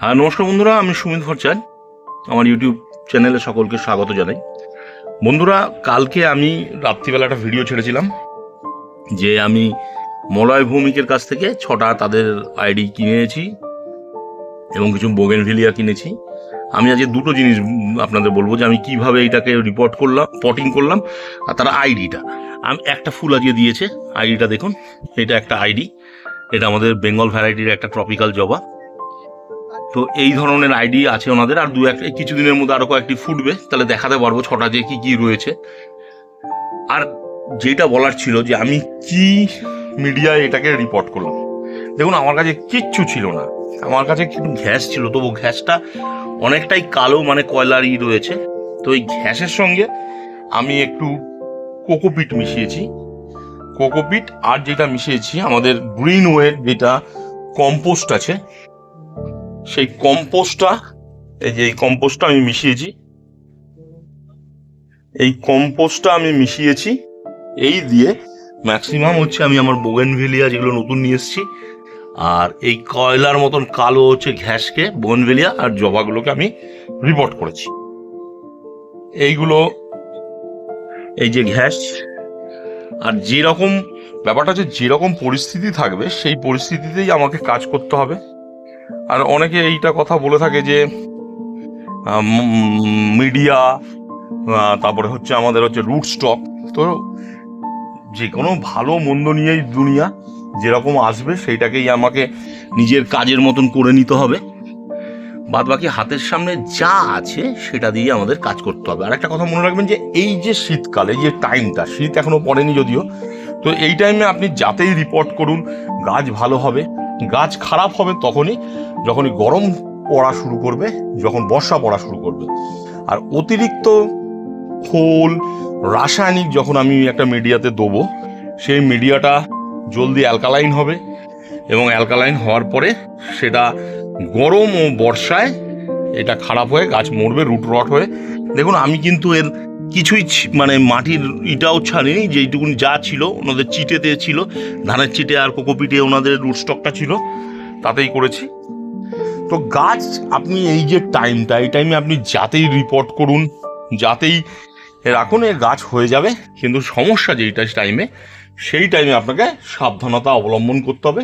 হ্যাঁ, নমস্কার বন্ধুরা, আমি সুমিত ভট্টাচার্য। আমার ইউটিউব চ্যানেলে সকলকে স্বাগত জানাই। বন্ধুরা, কালকে আমি রাত্রিবেলা একটা ভিডিও ছেড়েছিলাম যে আমি মলয় ভৌমিকের কাছ থেকে 6টা তাদের আইডি কিনেছি এবং কিছু বোগেনভিলিয়া কিনেছি। আমি আজকে দুটো জিনিস আপনাদের বলবো যে আমি কিভাবে এটাকে রিপোর্ট করলাম, পটিং করলাম, আর তারা আইডিটা আমি একটা ফুল আজকে দিয়েছে। আইডিটা দেখুন, এটা একটা আইডি, এটা আমাদের বেঙ্গল ভ্যারাইটির একটা ট্রপিক্যাল জবা। তো এই ধরনের আইডি আছে ওনাদের, আর কিছুদিনের মধ্যে আরো কয়েকটি ফুটবে, তাহলে দেখাতে পারবো 6টা যে কি কি রয়েছে। আর যেটা বলার ছিল যে আমি কি মিডিয়ায় এটাকে রিপোর্ট করলাম। দেখুন, আমার কাছে কিচ্ছু ছিল না, আমার কাছে একটু ঘ্যাস ছিল, তবু ঘ্যাসটা অনেকটাই কালো, মানে কয়লারই রয়েছে। তো এই ঘ্যাসের সঙ্গে আমি একটু কোকোপিট মিশিয়েছি, কোকোপিট, আর যেটা মিশিয়েছি আমাদের গ্রিন ওয়ের যেটা কম্পোস্ট আছে, সেই কম্পোস্টটা, এই কম্পোস্টটা আমি মিশিয়েছি, এই দিয়ে ম্যাক্সিমাম হচ্ছে আমি আমার বোগেনভিলিয়া যেগুলো নতুন নিয়ে এসেছি, আর এই কয়লার মতন কালো হচ্ছে ঘ্যাসকে, বোগেনভিলিয়া আর জবাগুলোকে আমি রিপোর্ট করেছি। এইগুলো, এই যে ঘ্যাস, আর যেরকম ব্যাপারটা হচ্ছে যেরকম পরিস্থিতি থাকবে সেই পরিস্থিতিতেই আমাকে কাজ করতে হবে। আর অনেকে এইটা কথা বলে থাকে যে মিডিয়া, তারপরে হচ্ছে আমাদের হচ্ছে রুট স্টক। তো যে কোনো ভালো মন্দ নিয়েই দুনিয়া, যেরকম আসবে সেইটাকেই আমাকে নিজের কাজের মতন করে নিতে হবে। বাদ বাকি হাতের সামনে যা আছে সেটা দিয়ে আমাদের কাজ করতে হবে। আর একটা কথা মনে রাখবেন যে এই যে শীতকালে যে টাইমটা, শীত এখনো পড়েনি যদিও, তো এই টাইমে আপনি যাতেই রিপোর্ট করুন গাছ ভালো হবে। গাছ খারাপ হবে যখনই গরম পড়া শুরু করবে, যখন বর্ষা পড়া শুরু করবে। আর অতিরিক্ত খোল, রাসায়নিক যখন আমি একটা মিডিয়াতে দেবো, সেই মিডিয়াটা জলদি অ্যালকালাইন হবে, এবং অ্যালকালাইন হওয়ার পরে সেটা গরম ও বর্ষায় এটা খারাপ হয়ে গাছ মরবে, রুট রট হয়ে। দেখুন, আমি কিন্তু এর কিছুই মানে মাটির ইটাও ছাড়িনি, যেইটুকুন যা ছিল ওনাদের চিটেতে ছিল, ধানের চিটে আর কোকোপিটে ওনাদের রুট স্টকটা ছিল, তাতেই করেছি। তো গাছ আপনি এই যে টাইমটা, এই টাইমে আপনি যাতেই রিপোর্ট করুন, যাতেই রাখুন, এর গাছ হয়ে যাবে। কিন্তু সমস্যা যেইটা টাইমে, সেই টাইমে আপনাকে সাবধানতা অবলম্বন করতে হবে।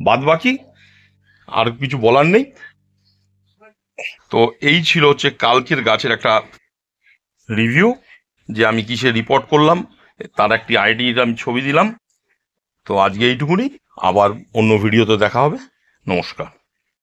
বাদ বাকি আর কিছু বলার নেই। তো এই ছিল হচ্ছে কালকের গাছের একটা রিভিউ, যে আমি কিসে রিপোর্ট করলাম, তার একটি আইডির আমি ছবি দিলাম। তো আজকে এইটুকুনি, আবার অন্য ভিডিওতে দেখা হবে। নমস্কার।